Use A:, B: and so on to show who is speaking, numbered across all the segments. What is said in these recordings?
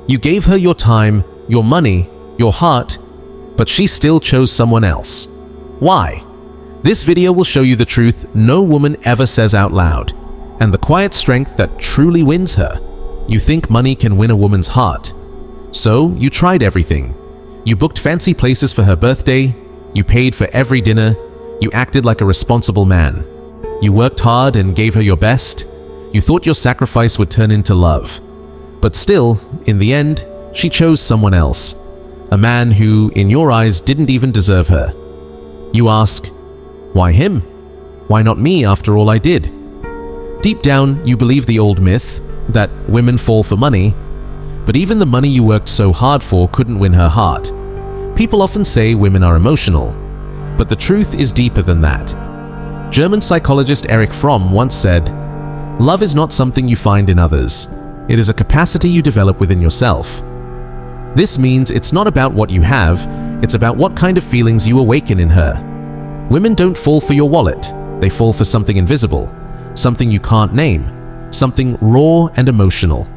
A: You gave her your time, your money, your heart, but she still chose someone else. Why? This video will show you the truth no woman ever says out loud, and the quiet strength that truly wins her. You think money can win a woman's heart. So you tried everything. You booked fancy places for her birthday, you paid for every dinner, you acted like a responsible man. You worked hard and gave her your best. You thought your sacrifice would turn into love. But still, in the end, she chose someone else. A man who, in your eyes, didn't even deserve her. You ask, why him? Why not me after all I did? Deep down, you believe the old myth that women fall for money, but even the money you worked so hard for couldn't win her heart. People often say women are emotional, but the truth is deeper than that. German psychologist Erich Fromm once said, "Love is not something you find in others. It is a capacity you develop within yourself." This means it's not about what you have, it's about what kind of feelings you awaken in her. Women don't fall for your wallet, they fall for something invisible, something you can't name, something raw and emotional.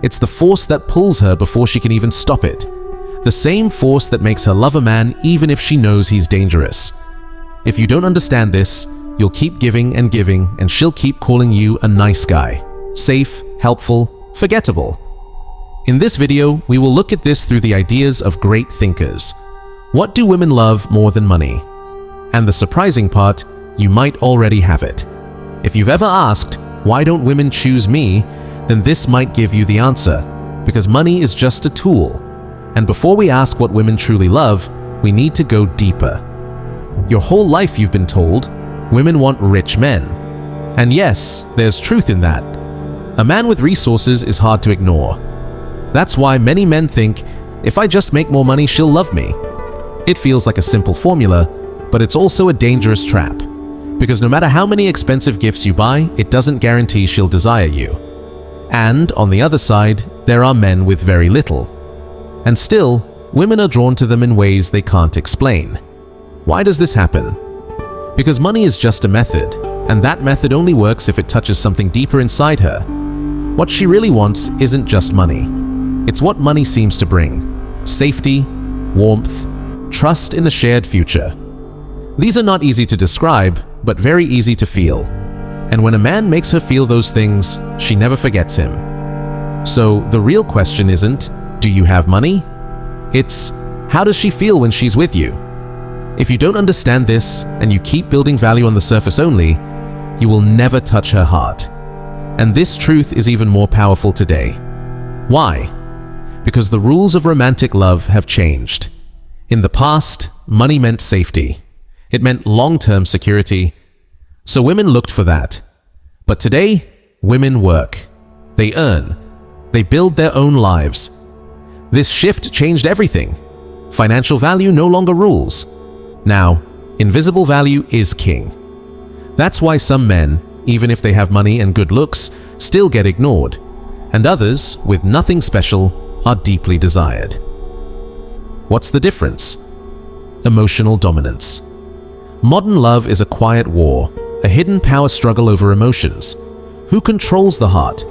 A: It's the force that pulls her before she can even stop it. The same force that makes her love a man even if she knows he's dangerous. If you don't understand this, you'll keep giving and she'll keep calling you a nice guy. Safe, helpful, forgettable. In this video, we will look at this through the ideas of great thinkers. What do women love more than money? And the surprising part, you might already have it. If you've ever asked, why don't women choose me? Then this might give you the answer. Because money is just a tool. And before we ask what women truly love, we need to go deeper. Your whole life you've been told, women want rich men. And yes, there's truth in that. A man with resources is hard to ignore. That's why many men think, if I just make more money, she'll love me. It feels like a simple formula, but it's also a dangerous trap. Because no matter how many expensive gifts you buy, it doesn't guarantee she'll desire you. And on the other side, there are men with very little. And still, women are drawn to them in ways they can't explain. Why does this happen? Because money is just a method, and that method only works if it touches something deeper inside her. What she really wants isn't just money. It's what money seems to bring: safety, warmth, trust in a shared future. These are not easy to describe, but very easy to feel. And when a man makes her feel those things, she never forgets him. So the real question isn't, do you have money? It's, how does she feel when she's with you? If you don't understand this, and you keep building value on the surface only, you will never touch her heart. And this truth is even more powerful today. Why? Because the rules of romantic love have changed. In the past, money meant safety. It meant long-term security. So women looked for that. But today, women work. They earn. They build their own lives. This shift changed everything. Financial value no longer rules. Now, invisible value is king. That's why some men, even if they have money and good looks, still get ignored. And others, with nothing special, are deeply desired. What's the difference? Emotional dominance. Modern love is a quiet war, a hidden power struggle over emotions. Who controls the heart?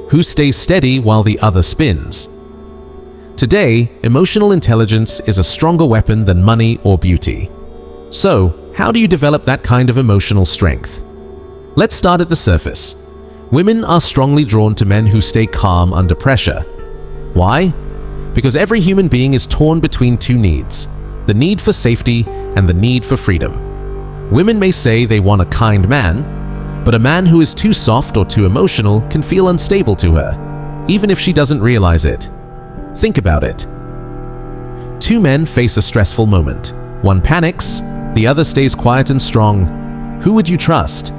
A: Who stays steady while the other spins? Today, emotional intelligence is a stronger weapon than money or beauty. So, how do you develop that kind of emotional strength? Let's start at the surface. Women are strongly drawn to men who stay calm under pressure. Why? Because every human being is torn between two needs: the need for safety and the need for freedom. Women may say they want a kind man, but a man who is too soft or too emotional can feel unstable to her, even if she doesn't realize it. Think about it. Two men face a stressful moment. One panics, the other stays quiet and strong. Who would you trust?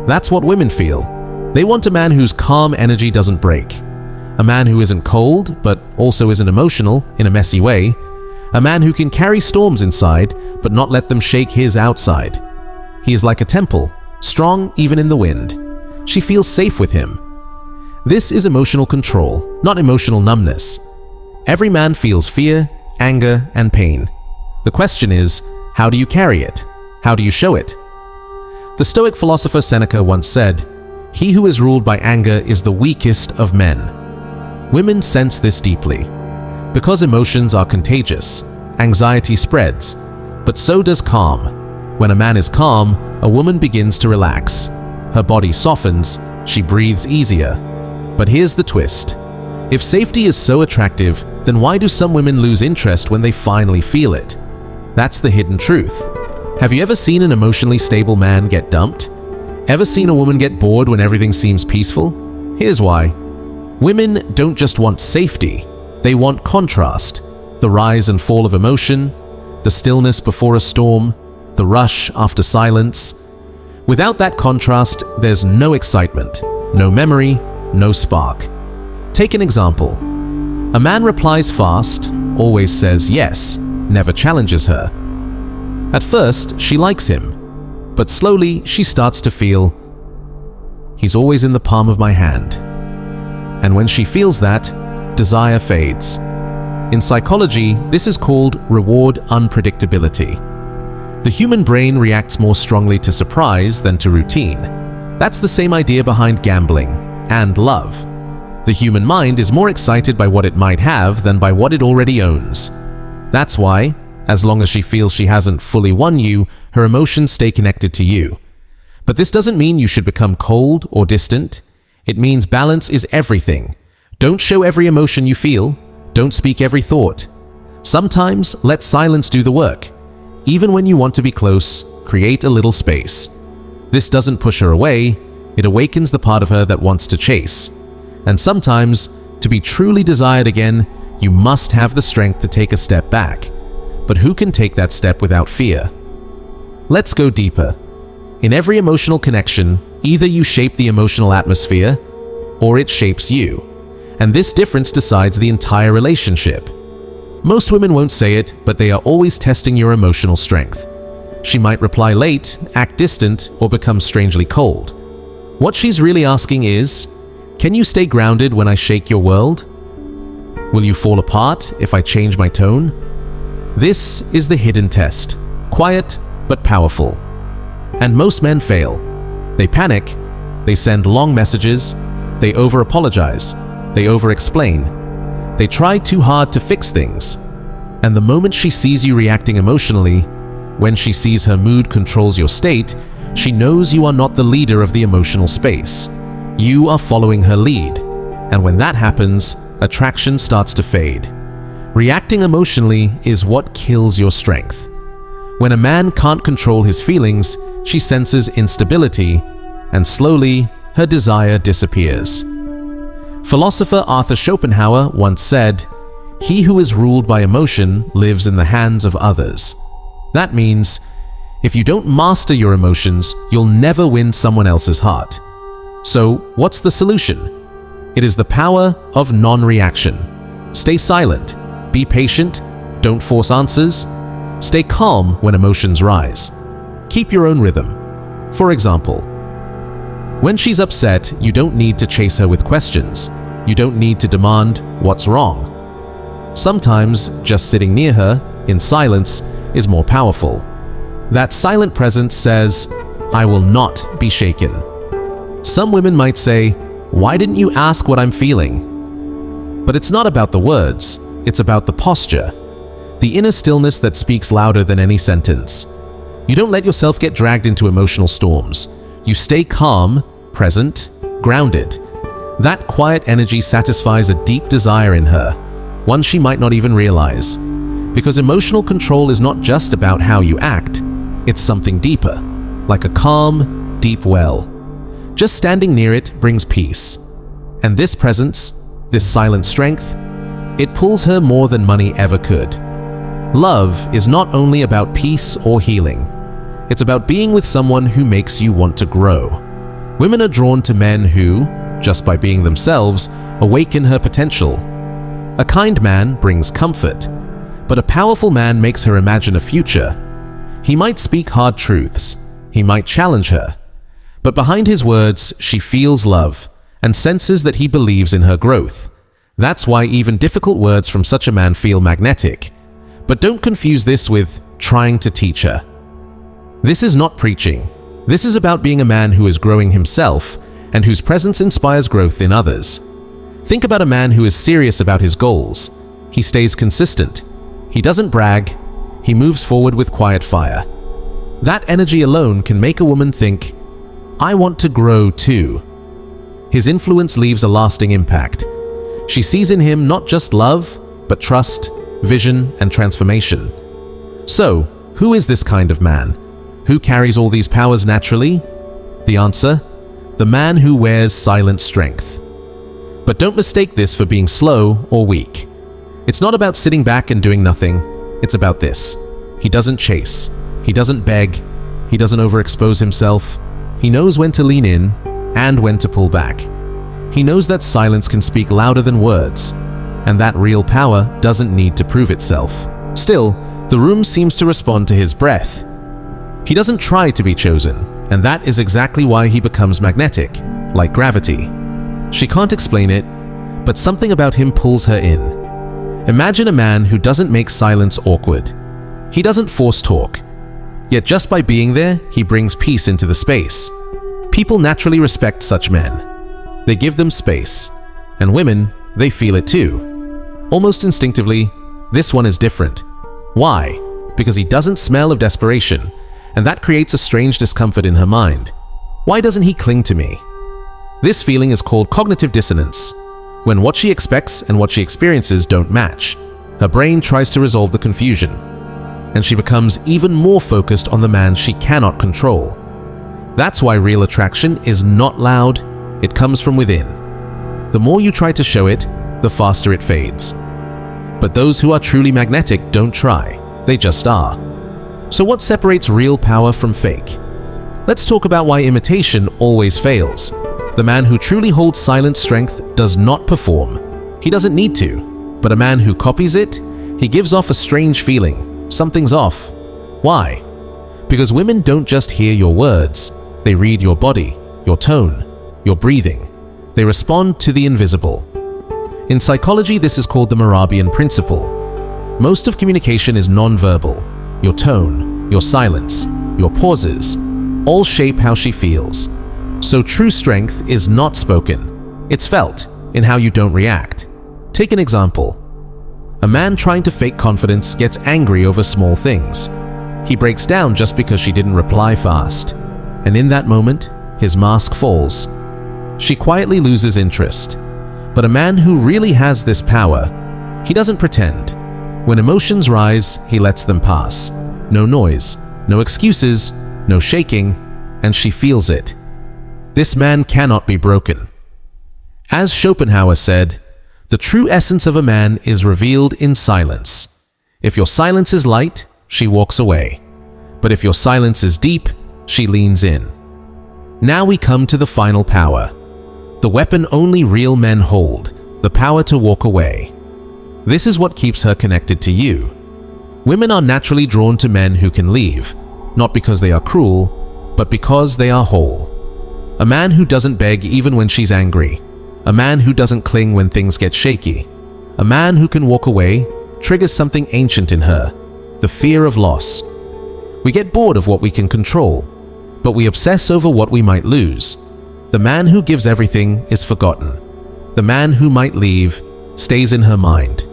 A: That's what women feel. They want a man whose calm energy doesn't break. A man who isn't cold, but also isn't emotional in a messy way. A man who can carry storms inside, but not let them shake his outside. He is like a temple, strong even in the wind. She feels safe with him. This is emotional control, not emotional numbness. Every man feels fear, anger, and pain. The question is, how do you carry it? How do you show it? The Stoic philosopher Seneca once said, "He who is ruled by anger is the weakest of men." Women sense this deeply. Because emotions are contagious, anxiety spreads, but so does calm. When a man is calm, a woman begins to relax. Her body softens, she breathes easier. But here's the twist. If safety is so attractive, then why do some women lose interest when they finally feel it? That's the hidden truth. Have you ever seen an emotionally stable man get dumped? Ever seen a woman get bored when everything seems peaceful? Here's why. Women don't just want safety, they want contrast. The rise and fall of emotion, the stillness before a storm, the rush after silence. Without that contrast, there's no excitement, no memory, no spark. Take an example. A man replies fast, always says yes, never challenges her. At first, she likes him, but slowly she starts to feel, he's always in the palm of my hand. And when she feels that, desire fades. In psychology, this is called reward unpredictability. The human brain reacts more strongly to surprise than to routine. That's the same idea behind gambling and love. The human mind is more excited by what it might have than by what it already owns. That's why, as long as she feels she hasn't fully won you, her emotions stay connected to you. But this doesn't mean you should become cold or distant. It means balance is everything. Don't show every emotion you feel. Don't speak every thought. Sometimes let silence do the work. Even when you want to be close, create a little space. This doesn't push her away. It awakens the part of her that wants to chase. And sometimes, to be truly desired again, you must have the strength to take a step back. But who can take that step without fear? Let's go deeper. In every emotional connection, either you shape the emotional atmosphere, or it shapes you. And this difference decides the entire relationship. Most women won't say it, but they are always testing your emotional strength. She might reply late, act distant, or become strangely cold. What she's really asking is, can you stay grounded when I shake your world? Will you fall apart if I change my tone? This is the hidden test, quiet but powerful. And most men fail. They panic, they send long messages, they over-apologize, they over-explain. They try too hard to fix things. And the moment she sees you reacting emotionally, when she sees her mood controls your state, she knows you are not the leader of the emotional space. You are following her lead. And when that happens, attraction starts to fade. Reacting emotionally is what kills your strength. When a man can't control his feelings, she senses instability, and slowly, her desire disappears. Philosopher Arthur Schopenhauer once said, "He who is ruled by emotion lives in the hands of others." That means, if you don't master your emotions, you'll never win someone else's heart. So, what's the solution? It is the power of non-reaction. Stay silent, be patient, don't force answers, stay calm when emotions rise. Keep your own rhythm. For example, when she's upset, you don't need to chase her with questions. You don't need to demand what's wrong. Sometimes, just sitting near her, in silence, is more powerful. That silent presence says, "I will not be shaken." Some women might say, "Why didn't you ask what I'm feeling?" But it's not about the words, it's about the posture. The inner stillness that speaks louder than any sentence. You don't let yourself get dragged into emotional storms. You stay calm, present, grounded. That quiet energy satisfies a deep desire in her, one she might not even realize. Because emotional control is not just about how you act, it's something deeper, like a calm, deep well. Just standing near it brings peace. And this presence, this silent strength, it pulls her more than money ever could. Love is not only about peace or healing. It's about being with someone who makes you want to grow. Women are drawn to men who, just by being themselves, awaken her potential. A kind man brings comfort, but a powerful man makes her imagine a future. He might speak hard truths, he might challenge her, but behind his words, she feels love and senses that he believes in her growth. That's why even difficult words from such a man feel magnetic. But don't confuse this with trying to teach her. This is not preaching. This is about being a man who is growing himself and whose presence inspires growth in others. Think about a man who is serious about his goals. He stays consistent. He doesn't brag. He moves forward with quiet fire. That energy alone can make a woman think, I want to grow too. His influence leaves a lasting impact. She sees in him not just love, but trust, vision, and transformation. So, who is this kind of man? Who carries all these powers naturally? The answer? The man who wears silent strength. But don't mistake this for being slow or weak. It's not about sitting back and doing nothing. It's about this. He doesn't chase. He doesn't beg. He doesn't overexpose himself. He knows when to lean in and when to pull back. He knows that silence can speak louder than words, and that real power doesn't need to prove itself. Still, the room seems to respond to his breath. He doesn't try to be chosen, and that is exactly why he becomes magnetic, like gravity. She can't explain it, but something about him pulls her in. Imagine a man who doesn't make silence awkward. He doesn't force talk. Yet just by being there, he brings peace into the space. People naturally respect such men. They give them space. And women, they feel it too. Almost instinctively, this one is different. Why? Because he doesn't smell of desperation, and that creates a strange discomfort in her mind. Why doesn't he cling to me? This feeling is called cognitive dissonance, when what she expects and what she experiences don't match. Her brain tries to resolve the confusion, and she becomes even more focused on the man she cannot control. That's why real attraction is not loud, it comes from within. The more you try to show it, the faster it fades. But those who are truly magnetic don't try, they just are. So what separates real power from fake? Let's talk about why imitation always fails. The man who truly holds silent strength does not perform. He doesn't need to. But a man who copies it, he gives off a strange feeling. Something's off. Why? Because women don't just hear your words. They read your body, your tone, your breathing. They respond to the invisible. In psychology, this is called the Morabian principle. Most of communication is non-verbal. Your tone, your silence, your pauses, all shape how she feels. So true strength is not spoken. It's felt in how you don't react. Take an example. A man trying to fake confidence gets angry over small things. He breaks down just because she didn't reply fast. And in that moment, his mask falls. She quietly loses interest. But a man who really has this power, he doesn't pretend. When emotions rise, he lets them pass. No noise, no excuses, no shaking, and she feels it. This man cannot be broken. As Schopenhauer said, the true essence of a man is revealed in silence. If your silence is light, she walks away. But if your silence is deep, she leans in. Now we come to the final power. The weapon only real men hold, the power to walk away. This is what keeps her connected to you. Women are naturally drawn to men who can leave, not because they are cruel, but because they are whole. A man who doesn't beg even when she's angry. A man who doesn't cling when things get shaky. A man who can walk away triggers something ancient in her, the fear of loss. We get bored of what we can control, but we obsess over what we might lose. The man who gives everything is forgotten. The man who might leave stays in her mind.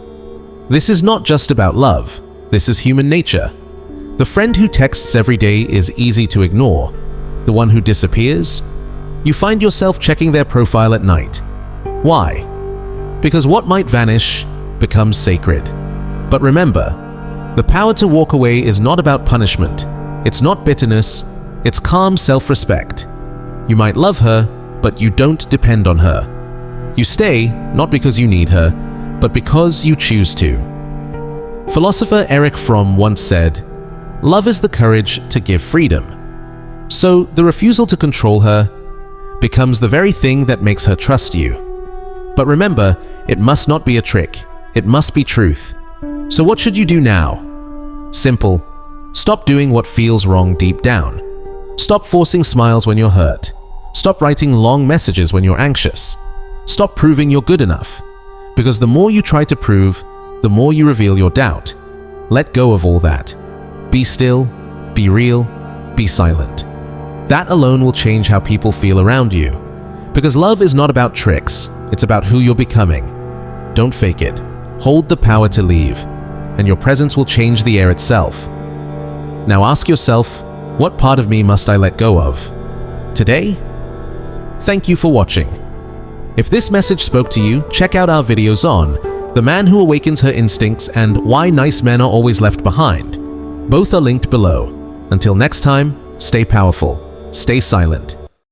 A: This is not just about love. This is human nature. The friend who texts every day is easy to ignore. The one who disappears, you find yourself checking their profile at night. Why? Because what might vanish becomes sacred. But remember, the power to walk away is not about punishment. It's not bitterness. It's calm self-respect. You might love her, but you don't depend on her. You stay not because you need her, but because you choose to. Philosopher Erich Fromm once said, "Love is the courage to give freedom." So the refusal to control her becomes the very thing that makes her trust you. But remember, it must not be a trick. It must be truth. So what should you do now? Simple. Stop doing what feels wrong deep down. Stop forcing smiles when you're hurt. Stop writing long messages when you're anxious. Stop proving you're good enough. Because the more you try to prove, the more you reveal your doubt. Let go of all that. Be still, be real, be silent. That alone will change how people feel around you. Because love is not about tricks, It's about who you're becoming. Don't fake it. Hold the power to leave, and your presence will change the air itself. Now ask yourself, what part of me must I let go of today? Thank you for watching. If this message spoke to you, check out our videos on The Man Who Awakens Her Instincts and Why Nice Men Are Always Left Behind. Both are linked below. Until next time, stay powerful, stay silent,